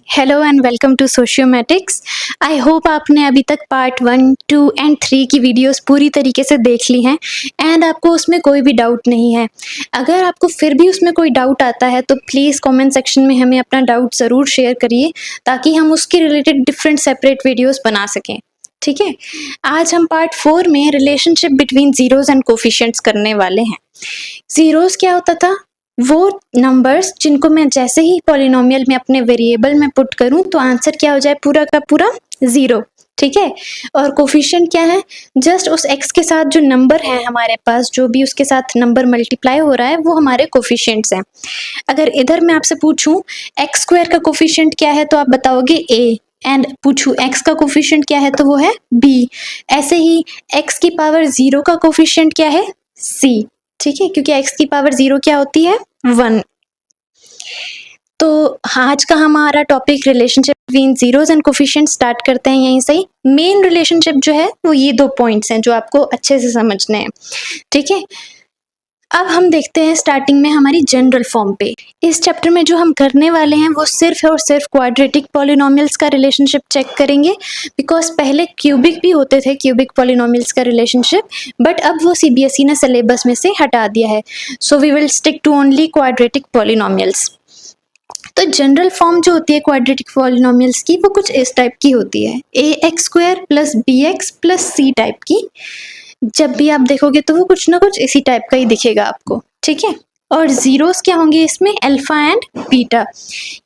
Hello and welcome to sociometrics. I hope आपने अभी तक पार्ट 1, 2 एंड 3 की वीडियोस पूरी तरीके से देख ली हैं एंड आपको उसमें कोई भी डाउट नहीं है। अगर आपको फिर भी उसमें कोई डाउट आता है तो प्लीज़ कमेंट सेक्शन में हमें अपना डाउट ज़रूर शेयर करिए ताकि हम उसके रिलेटेड डिफरेंट सेपरेट वीडियोस बना सकें। ठीक है, आज हम पार्ट 4 में relationship between zeros and coefficients करने वाले हैं। ज़ीरोज़ क्या होता था? वो नंबर्स जिनको मैं जैसे ही पॉलिनोमियल में अपने वेरिएबल में पुट करूं तो आंसर क्या हो जाए, पूरा का पूरा 0। ठीक है, और कोफिशिएंट क्या है? जस्ट उस x के साथ जो नंबर है हमारे पास, जो भी उसके साथ नंबर मल्टीप्लाई हो रहा है वो हमारे कोफिशिएंट्स हैं। अगर इधर मैं आपसे पूछूं एक्स स्क्वायर का कोफिशिएंट क्या है तो आप बताओगे a, एंड पूछूं x का कोफिशिएंट क्या है तो वो है b। ऐसे ही x की पावर 0 का कोफिशिएंट क्या है? c। ठीक है, क्योंकि x की पावर 0 क्या होती है? 1। तो आज का हमारा topic relationship between zeros and coefficient start करते हैं यहीं से ही। मेन रिलेशनशिप जो है वो ये 2 पॉइंट्स हैं जो आपको अच्छे से समझने हैं। ठीक है, अब हम देखते हैं स्टार्टिंग में हमारी जनरल फॉर्म पे। इस चैप्टर में जो हम करने वाले हैं वो सिर्फ और सिर्फ क्वाड्रेटिक पॉलिनोमियल्स का रिलेशनशिप चेक करेंगे, बिकॉज पहले क्यूबिक भी होते थे, क्यूबिक पॉलिनोमियल्स का रिलेशनशिप, बट अब वो सीबीएसई ने सिलेबस में से हटा दिया है। So we will stick to only quadratic polynomials. तो जनरल फॉर्म जो होती है क्वाड्रेटिक पॉलिनोमियल्स की वो कुछ इस टाइप की होती है, a x square plus b x plus c type की। जब भी आप देखोगे तो वो कुछ ना कुछ इसी टाइप का ही दिखेगा आपको। ठीक है, और जीरोस क्या होंगे इसमें? Alpha and beta.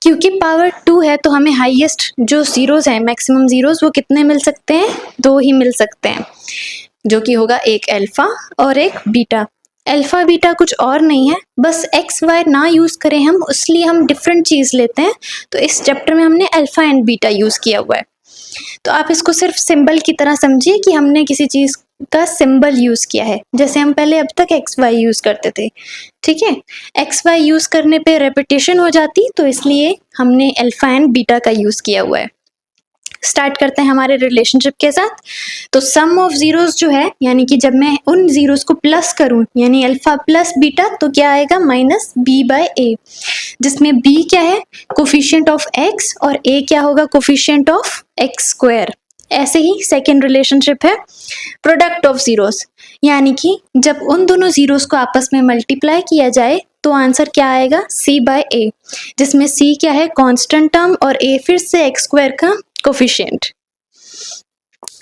क्योंकि पावर 2 है तो हमें हाईएस्ट जो जीरोस हैं, मैक्सिमम जीरोस, वो कितने मिल सकते हैं? 2 ही मिल सकते हैं, जो कि होगा एक अल्फा और एक बीटा। अल्फा बीटा कुछ और नहीं है, बस एक्स वाई ना यूज़ करें हम, इसलिए हम डिफरेंट चीज़ लेते हैं। तो इस चैप्टर में हमने अल्फा एंड बीटा यूज़ किया हुआ है। तो आप इसको सिर्फ सिंबल की तरह समझिए कि हमने किसी चीज़ का सिंबल यूज़ किया है, जैसे हम पहले अब तक एक्स वाई यूज़ करते थे। ठीक है, एक्स वाई यूज़ करने पे रेपिटेशन हो जाती, तो इसलिए हमने अल्फा एंड बीटा का यूज़ किया हुआ है। स्टार्ट करते हैं हमारे रिलेशनशिप के साथ। तो सम ऑफ जीरोस जो है, यानी कि जब मैं उन जीरोस को प्लस करूं, यानी अल्फा प्लस बीटा, तो क्या आएगा? माइनस बी बाय ए, जिसमें बी क्या है? कोफिशिएंट ऑफ एक्स, और ए क्या होगा? Coefficient of x square. ऐसे ही सेकेंड रिलेशनशिप है प्रोडक्ट ऑफ जीरोस, यानी कि जब उन दोनों जीरोस को आपस में मल्टीप्लाई किया जाए तो आंसर क्या आएगा? c बाय ए, जिसमें c क्या है? कांस्टेंट टर्म, और a फिर से एक्स स्क्वायर का कोफिशिएंट।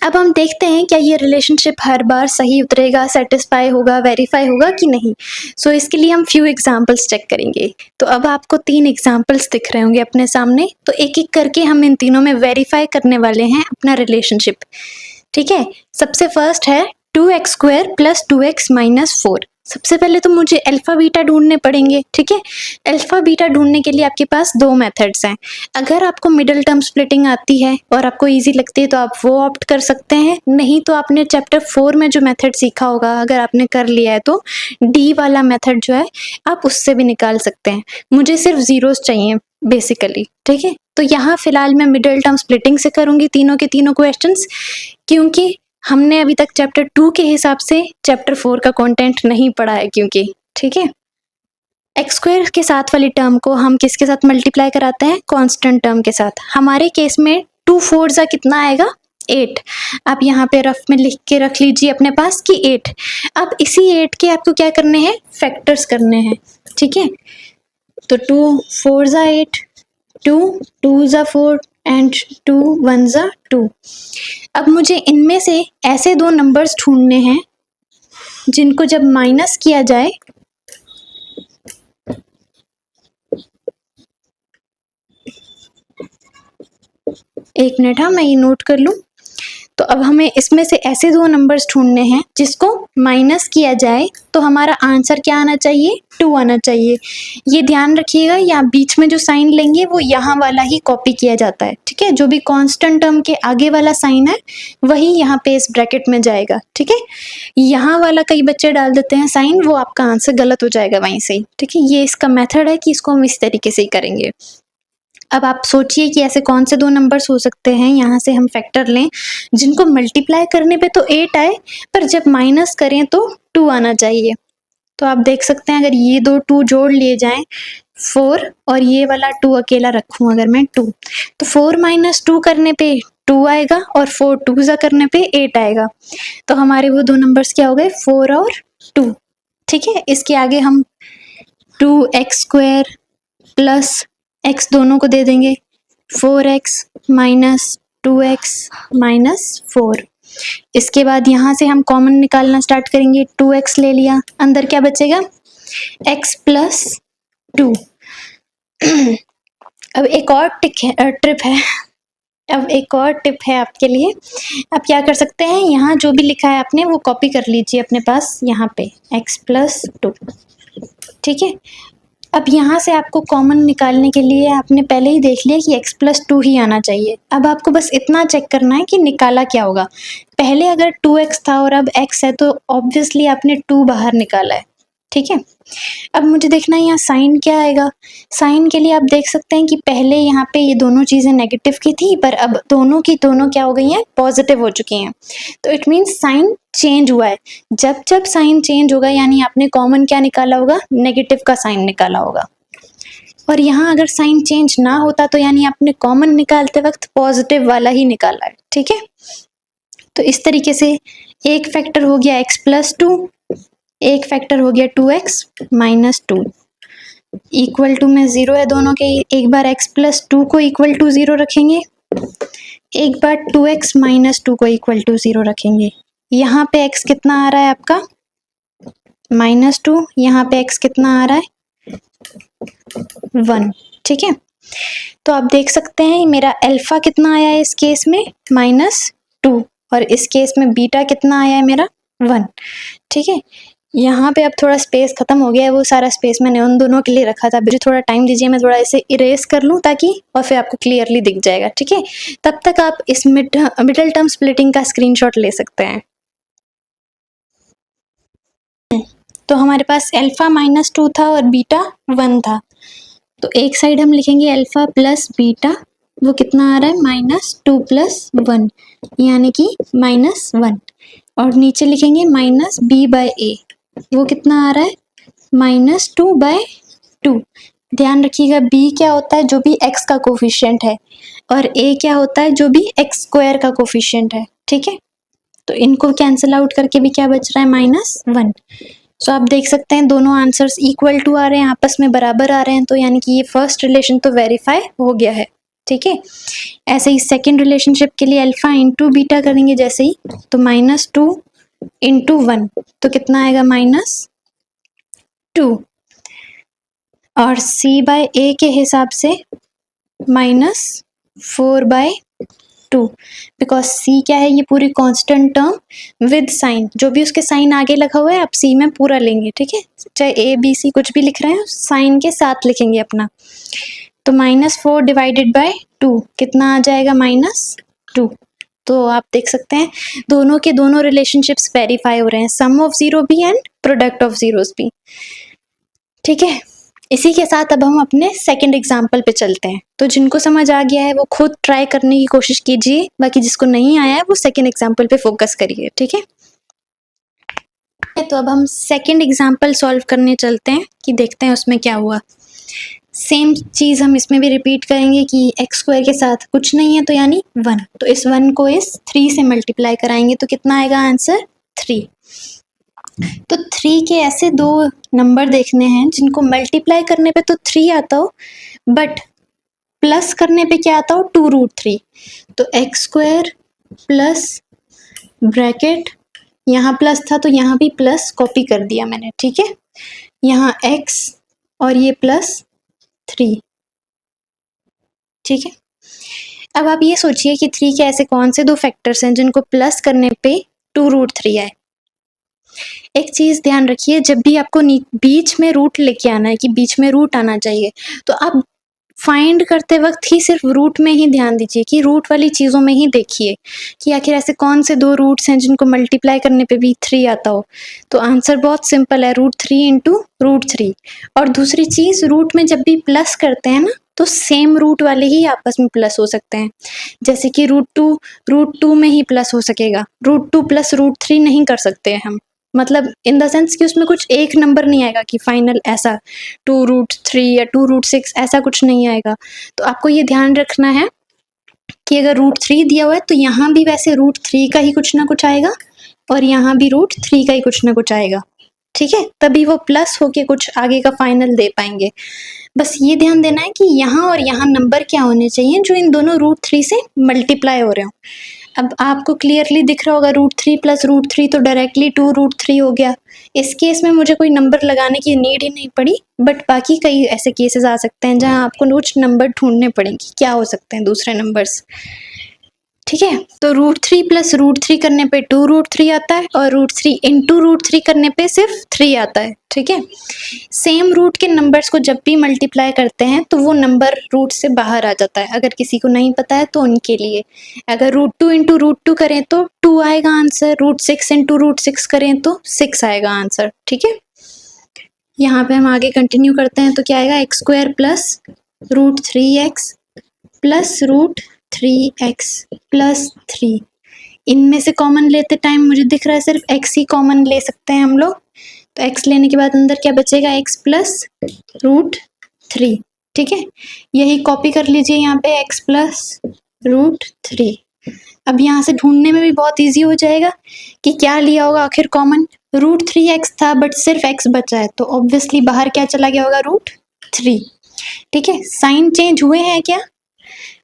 अब हम देखते हैं क्या ये रिलेशनशिप हर बार सही उतरेगा, सेटिस्फाई होगा, वेरीफाई होगा कि नहीं। सो इसके लिए हम फ्यू एग्जांपल्स चेक करेंगे। तो अब आपको 3 एग्जांपल्स दिख रहे होंगे अपने सामने, तो एक एक करके हम इन तीनों में वेरीफाई करने वाले हैं अपना रिलेशनशिप। ठीक है, सबसे फर्स्ट है 2x square plus 2x minus 4। सबसे पहले तो मुझे अल्फा बीटा ढूंढने पड़ेंगे। ठीक है, अल्फा बीटा ढूंढने के लिए आपके पास 2 मेथड्स हैं। अगर आपको मिडिल टर्म स्प्लिटिंग आती है और आपको इजी लगती है तो आप वो ऑप्ट कर सकते हैं, नहीं तो आपने चैप्टर 4 में जो मेथड सीखा होगा, अगर आपने कर लिया है तो डी वाला मेथड जो है आप उससे भी निकाल सकते हैं। मुझे सिर्फ जीरोस चाहिए बेसिकली। ठीक है, तो यहाँ फिलहाल मैं मिडिल टर्म स्प्लिटिंग से करूंगी तीनों के तीनों क्वेश्चंस, क्योंकि हमने अभी तक चैप्टर 2 के हिसाब से चैप्टर 4 का कंटेंट नहीं पढ़ा है क्योंकि। ठीक है, एक्स स्क्वायर के साथ वाली टर्म को हम किसके साथ मल्टीप्लाई कराते हैं? कांस्टेंट टर्म के साथ। हमारे केस में 2 4 जा कितना आएगा? 8। आप यहाँ पे रफ में लिख के रख लीजिए अपने पास कि 8। अब इसी 8 के आपको क्या करने हैं? फैक्टर्स करने हैं। ठीक है, तो 2 4 जा 8, 2 2 जा 4 एंड 2 1 जा 2। अब मुझे इनमें से ऐसे 2 नंबर्स ढूंढने हैं जिनको जब माइनस किया जाए एक मिनट, हाँ मैं ये नोट कर लूँ। तो अब हमें इसमें से ऐसे 2 नंबर्स ढूंढने हैं जिसको माइनस किया जाए तो हमारा आंसर क्या आना चाहिए? 2 आना चाहिए। ये ध्यान रखिएगा, यहाँ बीच में जो साइन लेंगे वो यहाँ वाला ही कॉपी किया जाता है। ठीक है, जो भी कांस्टेंट टर्म के आगे वाला साइन है वही यहाँ पे इस ब्रैकेट में जाएगा। ठीक है, यहाँ वाला कई बच्चे डाल देते हैं साइन, वो आपका आंसर गलत हो जाएगा वहीं से ही। ठीक है, ये इसका मेथड है कि इसको हम इस तरीके से ही करेंगे। अब आप सोचिए कि ऐसे कौन से 2 नंबर्स हो सकते हैं, यहाँ से हम फैक्टर लें जिनको मल्टीप्लाई करने पे तो 8 आए, पर जब माइनस करें तो 2 आना चाहिए। तो आप देख सकते हैं अगर ये 2 2 जोड़ लिए जाएं, 4 और ये वाला 2 अकेला रखूँ अगर मैं 2, तो 4 माइनस 2 करने पे 2 आएगा और 4 2 ज़ा करने पे 8 आएगा। तो हमारे वो दो नंबर्स क्या हो गए, 4 और 2। ठीक है, इसके आगे हम 2x² प्लस x दोनों को दे देंगे, 4x माइनस 2x माइनस 4। इसके बाद यहाँ से हम कॉमन निकालना स्टार्ट करेंगे, 2x ले लिया, अंदर क्या बचेगा, x प्लस 2। अब एक और एक और टिप है आपके लिए। आप क्या कर सकते हैं, यहाँ जो भी लिखा है आपने वो कॉपी कर लीजिए अपने पास यहाँ पे, x प्लस 2। ठीक है, अब यहाँ से आपको कॉमन निकालने के लिए आपने पहले ही देख लिया कि x प्लस 2 ही आना चाहिए। अब आपको बस इतना चेक करना है कि निकाला क्या होगा। पहले अगर 2x था और अब x है तो ऑब्वियसली आपने 2 बाहर निकाला है। ठीक है, अब मुझे देखना है यहाँ साइन क्या आएगा। साइन के लिए आप देख सकते हैं कि पहले यहाँ पे ये दोनों चीज़ें नेगेटिव की थी, पर अब दोनों की दोनों क्या हो गई हैं, पॉजिटिव हो चुकी हैं। तो इट मीन्स साइन चेंज हुआ है। जब जब साइन चेंज होगा यानी आपने कॉमन क्या निकाला होगा, नेगेटिव का साइन निकाला होगा। और यहाँ अगर साइन चेंज ना होता तो यानी आपने कॉमन निकालते वक्त पॉजिटिव वाला ही निकाला है। ठीक है, तो इस तरीके से एक फैक्टर हो गया x प्लस 2, एक फैक्टर हो गया 2x माइनस 2, इक्वल टू में 0 है दोनों के। एक बार x प्लस 2 को इक्वल टू 0 रखेंगे, एक बार 2x माइनस 2 को इक्वल टू 0 रखेंगे। यहाँ पे x कितना आ रहा है आपका, -2, यहाँ पे x कितना आ रहा है, 1। ठीक है, तो आप देख सकते हैं मेरा अल्फा कितना आया है इस केस में, -2, और इस केस में बीटा कितना आया है मेरा, 1। ठीक है, यहाँ पे अब थोड़ा स्पेस खत्म हो गया है, वो सारा स्पेस मैंने उन दोनों के लिए रखा था। मुझे थोड़ा टाइम दीजिए, मैं थोड़ा इसे इरेज कर लूँ ताकि, और फिर आपको क्लियरली दिख जाएगा। ठीक है, तब तक आप इस मिडल टर्म स्प्लिटिंग का स्क्रीनशॉट ले सकते हैं। तो हमारे पास अल्फा -2 था और बीटा 1 था, तो एक साइड हम लिखेंगे अल्फा प्लस बीटा, वो कितना आ रहा है, -2 प्लस 1 यानी कि -1, और नीचे लिखेंगे -b/a, वो कितना आ रहा है, -2/2। ध्यान रखिएगा b क्या होता है, जो भी x का कोफिशिएंट है, और a क्या होता है, जो भी x² का कोफिशिएंट है। ठीक है, तो इनको कैंसिल आउट करके भी क्या बच रहा है, -1। सो आप देख सकते हैं दोनों आंसर्स इक्वल टू आ रहे हैं, आपस में बराबर आ रहे हैं, तो यानी कि ये फर्स्ट रिलेशन तो वेरीफाई हो गया है। ठीक है, ऐसे ही सेकेंड रिलेशनशिप के लिए अल्फा इंटू बीटा करेंगे जैसे ही, तो -2 इंटू 1, तो कितना आएगा, -2, और c/a के हिसाब से -4/2, बिकॉज c क्या है, ये पूरी कांस्टेंट टर्म विद साइन, जो भी उसके साइन आगे लगा हुआ है आप c में पूरा लेंगे। ठीक है, चाहे a b c कुछ भी लिख रहे हैं साइन के साथ लिखेंगे अपना। तो -4 डिवाइडेड बाय 2 कितना आ जाएगा, -2। तो आप देख सकते हैं दोनों के दोनों रिलेशनशिप्स वेरीफाई हो रहे हैं, सम ऑफ जीरो भी एंड प्रोडक्ट ऑफ जीरोस भी। ठीक है, इसी के साथ अब हम अपने सेकंड एग्जाम्पल पे चलते हैं। तो जिनको समझ आ गया है वो खुद ट्राई करने की कोशिश कीजिए, बाकी जिसको नहीं आया है वो सेकंड एग्जाम्पल पे फोकस करिए। ठीक है, तो अब हम सेकंड एग्जाम्पल सॉल्व करने चलते हैं कि देखते हैं उसमें क्या हुआ। सेम चीज़ हम इसमें भी रिपीट करेंगे कि x² के साथ कुछ नहीं है तो यानी 1, तो इस 1 को इस 3 से मल्टीप्लाई कराएंगे तो कितना आएगा आंसर, 3। तो 3 के ऐसे दो नंबर देखने हैं जिनको मल्टीप्लाई करने पे तो 3 आता हो, बट प्लस करने पे क्या आता हो, 2√3। तो x² प्लस ब्रैकेट, यहाँ प्लस था तो यहाँ भी प्लस कॉपी कर दिया मैंने। ठीक है, यहाँ x और ये +3। ठीक है, अब आप ये सोचिए कि 3 के ऐसे कौन से दो फैक्टर्स हैं जिनको प्लस करने पे 2√3 आए। एक चीज़ ध्यान रखिए, जब भी आपको बीच में रूट लेके आना है कि बीच में रूट आना चाहिए, तो आप फाइंड करते वक्त ही सिर्फ रूट में ही ध्यान दीजिए कि रूट वाली चीज़ों में ही देखिए कि आखिर ऐसे कौन से दो रूट्स हैं जिनको मल्टीप्लाई करने पे भी 3 आता हो। तो आंसर बहुत सिंपल है, √3 इंटू √3। और दूसरी चीज़, रूट में जब भी प्लस करते हैं ना तो सेम रूट वाले ही आपस में प्लस हो सकते हैं, जैसे कि √2 में ही प्लस हो सकेगा, √2 + √3 नहीं कर सकते हम। मतलब इन द सेंस कि उसमें कुछ एक नंबर नहीं आएगा कि फाइनल ऐसा 2√3 या 2√6 ऐसा कुछ नहीं आएगा। तो आपको ये ध्यान रखना है कि अगर √3 दिया हुआ है तो यहाँ भी वैसे √3 का ही कुछ ना कुछ आएगा और यहाँ भी √3 का ही कुछ ना कुछ आएगा, ठीक है, तभी वो प्लस होके कुछ आगे का फाइनल दे पाएंगे। बस ये ध्यान देना है कि यहाँ और यहाँ नंबर क्या होने चाहिए जो इन दोनों √3 से मल्टीप्लाई हो रहे हो। अब आपको क्लियरली दिख रहा होगा √3 प्लस √3 तो डायरेक्टली 2√3 हो गया। इस केस में मुझे कोई नंबर लगाने की नीड ही नहीं पड़ी, बट बाकी कई ऐसे केसेस आ सकते हैं जहाँ आपको कुछ नंबर ढूंढने पड़ेंगे, क्या हो सकते हैं दूसरे नंबर्स, ठीक है। तो √3 प्लस √3 करने पे 2√3 आता है और √3 इंटू √3 करने पे सिर्फ 3 आता है, ठीक है। सेम रूट के नंबर्स को जब भी मल्टीप्लाई करते हैं तो वो नंबर रूट से बाहर आ जाता है। अगर किसी को नहीं पता है तो उनके लिए, अगर √2 इंटू √2 करें तो 2 आएगा आंसर, √6 इंटू √6 करें तो 6 आएगा आंसर, ठीक है। यहाँ पे हम आगे कंटिन्यू करते हैं तो क्या आएगा, x² plus √3x plus √3x plus 3। इनमें से कॉमन लेते टाइम मुझे दिख रहा है सिर्फ x ही कॉमन ले सकते हैं हम लोग, तो x लेने के बाद अंदर क्या बचेगा, x प्लस √3, ठीक है। यही कॉपी कर लीजिए यहाँ पे x प्लस √3। अब यहाँ से ढूंढने में भी बहुत इजी हो जाएगा कि क्या लिया होगा आखिर कॉमन, √3x था बट सिर्फ x बचा है तो ऑब्वियसली बाहर क्या चला गया होगा, √3, ठीक है। साइन चेंज हुए हैं क्या,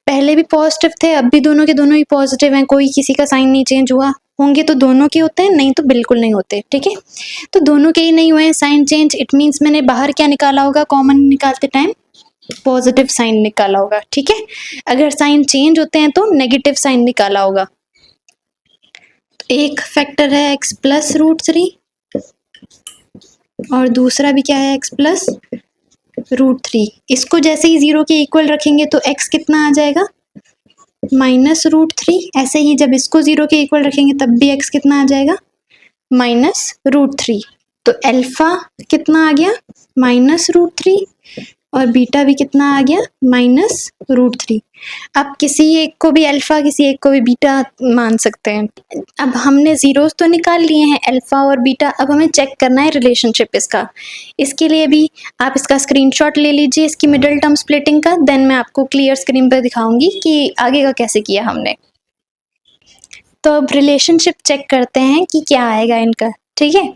पहले भी पॉजिटिव थे अब भी दोनों के दोनों ही पॉजिटिव हैं, कोई किसी का साइन नहीं चेंज हुआ, होंगे तो दोनों के होते हैं, नहीं तो बिल्कुल नहीं होते, ठीक है। तो दोनों के ही नहीं हुए हैं साइन चेंज, इट मीन्स मैंने बाहर क्या निकाला होगा, कॉमन निकालते टाइम पॉजिटिव साइन निकाला होगा, ठीक है। अगर साइन चेंज होते हैं तो नेगेटिव साइन निकाला होगा। तो एक फैक्टर है x प्लस √3 और दूसरा भी क्या है, x प्लस √3। इसको जैसे ही 0 के इक्वल रखेंगे तो x कितना आ जाएगा, माइनस √3। ऐसे ही जब इसको 0 के इक्वल रखेंगे तब भी x कितना आ जाएगा, माइनस √3। तो अल्फा कितना आ गया, माइनस √3 और बीटा भी कितना आ गया, माइनस √3। आप किसी एक को भी अल्फा किसी एक को भी बीटा मान सकते हैं। अब हमने जीरोस तो निकाल लिए हैं अल्फा और बीटा, अब हमें चेक करना है रिलेशनशिप इसका। इसके लिए भी आप इसका स्क्रीनशॉट ले लीजिए इसकी मिडिल टर्म स्प्लिटिंग का, देन मैं आपको क्लियर स्क्रीन पर दिखाऊंगी कि आगे का कैसे किया हमने। तो अब रिलेशनशिप चेक करते हैं कि क्या आएगा इनका, ठीक है।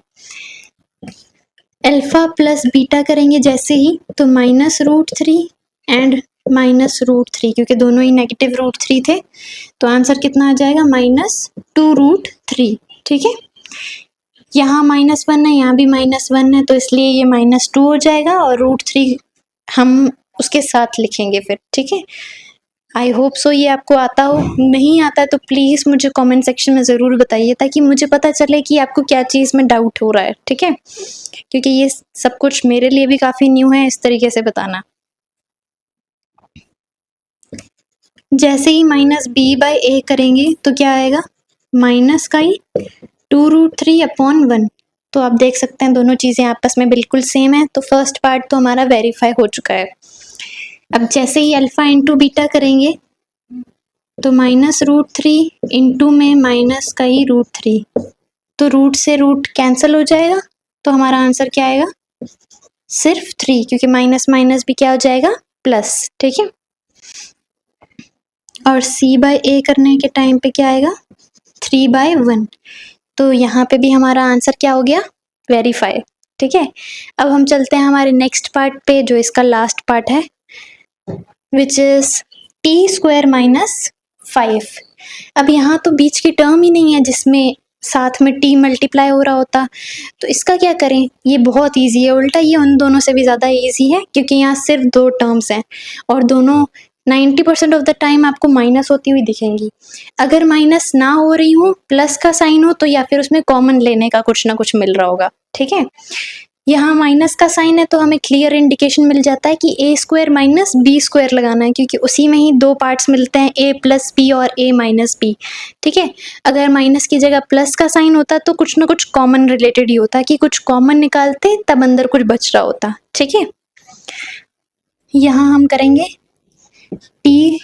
अल्फा प्लस बीटा करेंगे जैसे ही तो माइनस √3 एंड माइनस √3, क्योंकि दोनों ही नेगेटिव √3 थे तो आंसर कितना आ जाएगा, -2√3, ठीक है। यहाँ -1 है, यहाँ भी -1 है तो इसलिए ये -2 हो जाएगा और √3 हम उसके साथ लिखेंगे फिर, ठीक है। आई होप सो ये आपको आता हो, नहीं आता है तो प्लीज़ मुझे कमेंट सेक्शन में ज़रूर बताइए ताकि मुझे पता चले कि आपको क्या चीज़ में डाउट हो रहा है, ठीक है। क्योंकि ये सब कुछ मेरे लिए भी काफ़ी न्यू है इस तरीके से बताना। जैसे ही -b/a करेंगे तो क्या आएगा, माइनस का ही 2√3/1। तो आप देख सकते हैं दोनों चीज़ें आपस में बिल्कुल सेम है, तो फर्स्ट पार्ट तो हमारा वेरीफाई हो चुका है। अब जैसे ही अल्फा इंटू बीटा करेंगे तो -√3 इंटू में माइनस का ही √3, तो रूट से रूट कैंसिल हो जाएगा तो हमारा आंसर क्या आएगा, सिर्फ 3, क्योंकि माइनस माइनस भी क्या हो जाएगा, प्लस, ठीक है। और c/a करने के टाइम पे क्या आएगा, 3/1। तो यहाँ पे भी हमारा आंसर क्या हो गया, वेरीफाई, ठीक है। अब हम चलते हैं हमारे नेक्स्ट पार्ट पे जो इसका लास्ट पार्ट है, विच इज t² - 5। अब यहाँ तो बीच की टर्म ही नहीं है जिसमें साथ में t मल्टीप्लाई हो रहा होता, तो इसका क्या करें, ये बहुत इजी है, उल्टा ये उन दोनों से भी ज़्यादा इजी है क्योंकि यहाँ सिर्फ 2 टर्म्स हैं और दोनों 90% ऑफ द टाइम आपको माइनस होती हुई दिखेंगी। अगर माइनस ना हो रही हो, प्लस का साइन हो, तो या फिर उसमें कॉमन लेने का कुछ ना कुछ मिल रहा होगा, ठीक है। यहाँ माइनस का साइन है तो हमें क्लियर इंडिकेशन मिल जाता है कि a² - b² लगाना है, क्योंकि उसी में ही 2 पार्ट्स मिलते हैं, a + b और a - b, ठीक है। अगर माइनस की जगह प्लस का साइन होता तो कुछ ना कुछ कॉमन रिलेटेड ही होता, कि कुछ कॉमन निकालते तब अंदर कुछ बच रहा होता, ठीक है। यहाँ हम करेंगे t²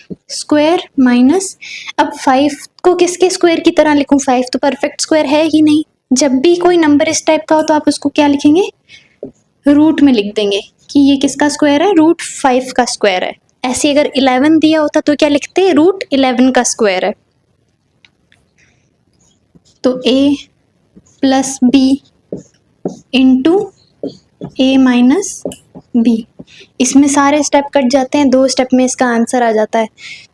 - अब 5 को किसके स्क्वायर की तरह लिखूं, 5 तो परफेक्ट स्क्वायर है ही नहीं, जब भी कोई नंबर इस टाइप का हो तो आप उसको क्या लिखेंगे, रूट में लिख देंगे कि ये किसका स्क्वायर है, रूट 5 का स्क्वायर है। ऐसे अगर 11 दिया होता तो क्या लिखते हैं, रूट 11 का स्क्वायर है। तो a plus B into a minus B, इसमें सारे स्टेप कट जाते हैं, 2 स्टेप में इसका आंसर आ जाता है।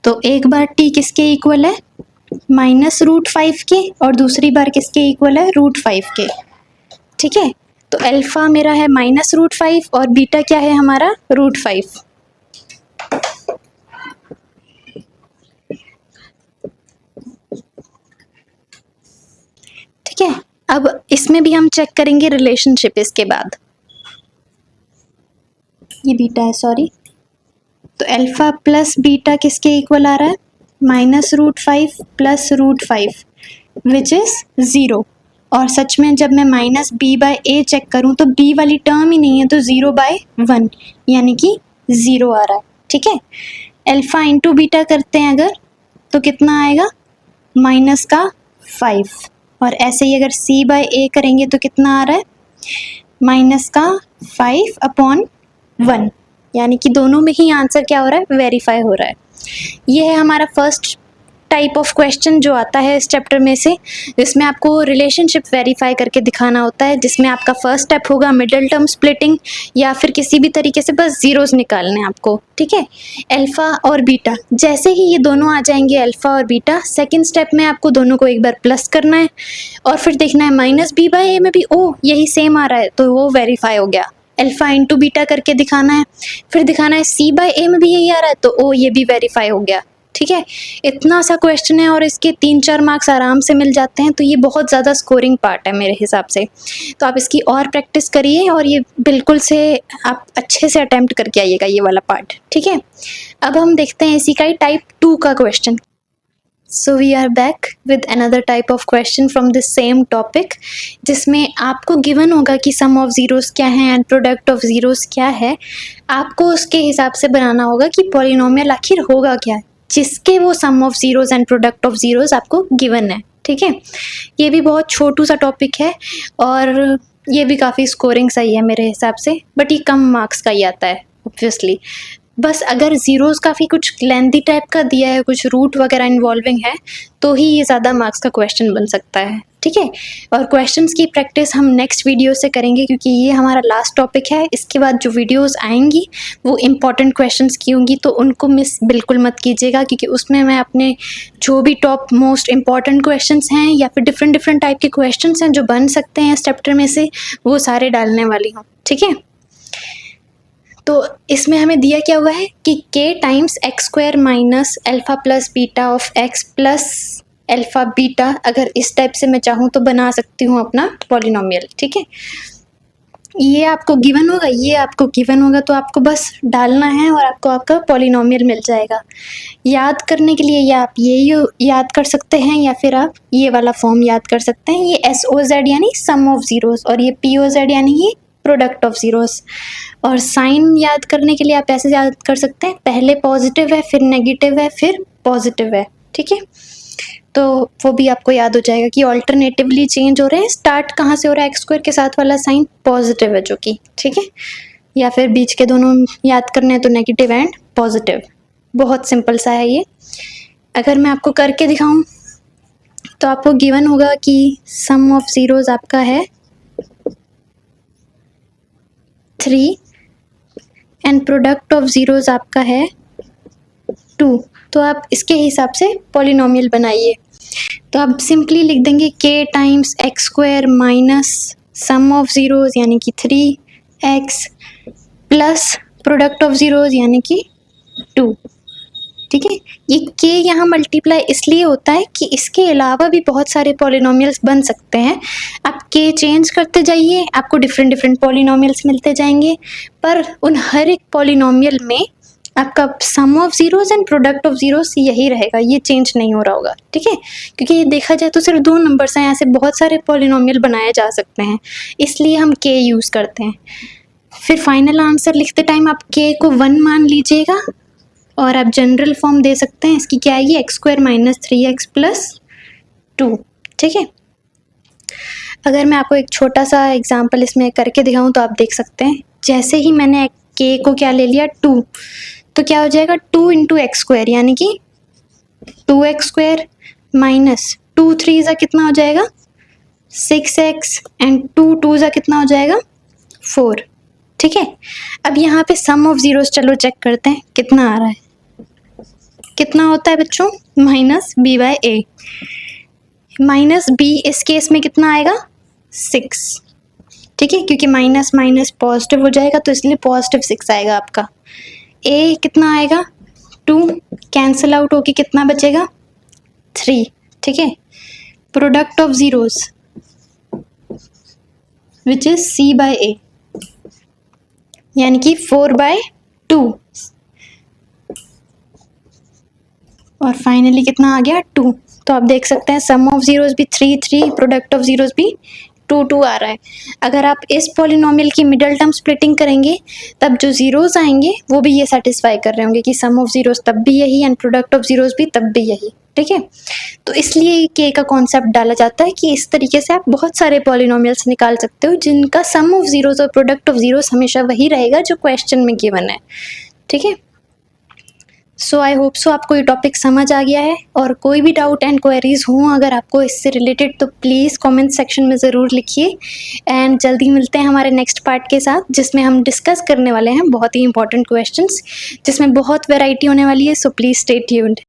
तो एक बार t किसके इक्वल है, माइनस रूट 5 के, और दूसरी बार किसके इक्वल है, रूट 5 के। ठीक है, तो अल्फा मेरा है माइनस रूट 5 और बीटा क्या है हमारा, रूट 5। ठीक है, अब इसमें भी हम चेक करेंगे रिलेशनशिप इसके बाद। ये बीटा है, सॉरी। तो अल्फा प्लस बीटा किसके इक्वल आ रहा है, minus root 5 plus root 5 which is 0। और सच में जब मैं minus B by A check करूं तो बी वाली टर्म ही नहीं है, तो 0/1 यानी कि 0 आ रहा है। ठीक है, अल्फा इंटू बीटा करते हैं अगर तो कितना आएगा, माइनस का 5। और ऐसे ही अगर सी बाय ए करेंगे तो कितना आ रहा है, माइनस का 5/1, यानी कि दोनों में ही आंसर क्या हो रहा है, वेरीफाई हो रहा है। ये है हमारा फर्स्ट टाइप ऑफ क्वेश्चन जो आता है इस चैप्टर में से, जिसमें आपको रिलेशनशिप वेरीफाई करके दिखाना होता है, जिसमें आपका फर्स्ट स्टेप होगा मिडिल टर्म स्प्लिटिंग, या फिर किसी भी तरीके से बस जीरोस निकालने हैं आपको। ठीक है, अल्फा और बीटा, जैसे ही ये दोनों आ जाएंगे अल्फा और बीटा, सेकंड स्टेप में आपको दोनों को एक बार प्लस करना है और फिर देखना है माइनस बी बाय ए में भी ओ यही सेम आ रहा है, तो वो वेरीफाई हो गया। अल्फा इंटू बीटा करके दिखाना है, फिर दिखाना है सी बाय ए में भी यही आ रहा है, तो ओ ये भी वेरीफाई हो गया। ठीक है, इतना सा क्वेश्चन है और इसके 3-4 मार्क्स आराम से मिल जाते हैं, तो ये बहुत ज़्यादा स्कोरिंग पार्ट है मेरे हिसाब से। तो आप इसकी और प्रैक्टिस करिए और ये बिल्कुल से आप अच्छे से अटेम्प्ट करके आइएगा ये वाला पार्ट। ठीक है, अब हम देखते हैं इसी का ही टाइप 2 का question. So we are back with another type of question from this same topic, जिसमें आपको गिवन होगा कि सम ऑफ ज़ीरोज़ क्या है एंड प्रोडक्ट ऑफ ज़ीरोज़ क्या है। आपको उसके हिसाब से बनाना होगा कि पॉलिनोमियल आखिर होगा क्या, जिसके वो sum of zeros and product of zeros आपको गिवन है। ठीक है, ये भी बहुत छोटू सा टॉपिक है और ये भी काफ़ी स्कोरिंग सही है मेरे हिसाब से, बट ये कम मार्क्स का ही आता है ऑब्वियसली। बस अगर ज़ीरोज़ काफ़ी कुछ लेंथी टाइप का दिया है, कुछ रूट वगैरह इन्वॉल्विंग है, तो ही ये ज़्यादा मार्क्स का क्वेश्चन बन सकता है। ठीक है, और क्वेश्चंस की प्रैक्टिस हम नेक्स्ट वीडियो से करेंगे, क्योंकि ये हमारा लास्ट टॉपिक है। इसके बाद जो वीडियोस आएंगी वो इम्पॉर्टेंट क्वेश्चंस की होंगी, तो उनको मिस बिल्कुल मत कीजिएगा, क्योंकि उसमें मैं अपने जो भी टॉप मोस्ट इम्पॉर्टेंट क्वेश्चंस हैं या फिर डिफरेंट टाइप के क्वेश्चंस हैं जो बन सकते हैं इस चैप्टर में से, वो सारे डालने वाली हूँ। ठीक है, तो इसमें हमें दिया क्या हुआ है कि k times x square minus alpha plus beta of x plus alpha beta, अगर इस टाइप से मैं चाहूँ तो बना सकती हूँ अपना पॉलिनोमियल। ठीक है, ये आपको गिवन होगा, ये आपको गिवन होगा, तो आपको बस डालना है और आपको आपका पॉलिनोमियल मिल जाएगा। याद करने के लिए या आप ये याद कर सकते हैं या फिर आप ये वाला फॉर्म याद कर सकते हैं, ये SOZ यानी सम ऑफ ज़ीरोज़, और ये POZ यानी ये प्रोडक्ट ऑफ ज़ीरोज़। और साइन याद करने के लिए आप ऐसे याद कर सकते हैं, पहले पॉजिटिव है फिर नेगेटिव है फिर पॉजिटिव है। ठीक है, तो वो भी आपको याद हो जाएगा कि ऑल्टरनेटिवली चेंज हो रहे हैं। स्टार्ट कहाँ से हो रहा है, एक्स स्क्वायर के साथ वाला साइन पॉजिटिव है जो कि, ठीक है, या फिर बीच के दोनों याद करने हैं तो नेगेटिव एंड पॉजिटिव। बहुत सिंपल सा है ये। अगर मैं आपको करके दिखाऊं तो आपको गिवन होगा कि सम ऑफ ज़ीरोज़ आपका है 3 एंड प्रोडक्ट ऑफ ज़ीरोज़ आपका है 2। तो आप इसके हिसाब से पॉलिनोमियल बनाइए। तो आप सिंपली लिख देंगे k times x square minus sum of zeros यानी कि 3x plus product of zeros यानी कि 2। ठीक है, ये k यहाँ मल्टीप्लाई इसलिए होता है कि इसके अलावा भी बहुत सारे पॉलिनोमियल्स बन सकते हैं। आप k चेंज करते जाइए, आपको डिफरेंट पॉलिनोमियल्स मिलते जाएंगे, पर उन हर एक पॉलिनोमियल में आपका sum of zeros and product of zeros यही रहेगा, ये चेंज नहीं हो रहा होगा। ठीक है, क्योंकि ये देखा जाए तो सिर्फ 2 नंबर्स हैं, ऐसे बहुत सारे पॉलिनोमियल बनाए जा सकते हैं, इसलिए हम k यूज़ करते हैं। फिर फाइनल आंसर लिखते टाइम आप k को 1 मान लीजिएगा और आप जनरल फॉर्म दे सकते हैं इसकी, क्या आएगी, x square minus 3x plus 2। ठीक है, अगर मैं आपको एक छोटा सा एग्जांपल इसमें करके दिखाऊं तो आप देख सकते हैं, जैसे ही मैंने k को क्या ले लिया 2, तो क्या हो जाएगा 2 इंटू एक्स स्क्वायर, यानी कि 2x स्क्वायर माइनस 2 3 ज़ा कितना हो जाएगा 6x एंड 2 2 ज़ा कितना हो जाएगा 4। ठीक है, अब यहाँ पे सम ऑफ जीरोस चलो चेक करते हैं कितना आ रहा है। कितना होता है बच्चों, minus B by A. Minus B इस केस में कितना आएगा 6। ठीक है, क्योंकि माइनस माइनस पॉजिटिव हो जाएगा तो इसलिए पॉजिटिव 6 आएगा आपका। ए कितना आएगा 2, कैंसिल आउट होके कितना बचेगा 3। ठीक है, product of zeros which is c by a, यानी कि 4/2 और फाइनली कितना आ गया 2। तो आप देख सकते हैं सम ऑफ जीरोस भी 3 3, प्रोडक्ट ऑफ जीरोस भी 2 2 आ रहा है। अगर आप इस पॉलिनोमियल की मिडल टर्म स्प्लिटिंग करेंगे तब जो जीरोस आएंगे वो भी ये सेटिस्फाई कर रहे होंगे कि सम ऑफ जीरोस तब भी यही एंड प्रोडक्ट ऑफ जीरोस भी तब भी यही। ठीक है, तो इसलिए के का कॉन्सेप्ट डाला जाता है कि इस तरीके से आप बहुत सारे पॉलिनोमियल्स निकाल सकते हो जिनका सम ऑफ जीरोस और प्रोडक्ट ऑफ जीरोस हमेशा वही रहेगा जो क्वेश्चन में गिवन है। ठीक है, सो आई होप सो आपको ये टॉपिक समझ आ गया है, और कोई भी डाउट एंड क्वेरीज हों अगर आपको इससे रिलेटेड तो प्लीज़ कमेंट सेक्शन में ज़रूर लिखिए। एंड जल्दी मिलते हैं हमारे नेक्स्ट पार्ट के साथ जिसमें हम डिस्कस करने वाले हैं बहुत ही इंपॉर्टेंट क्वेश्चंस जिसमें बहुत वैरायटी होने वाली है। So please stay tuned.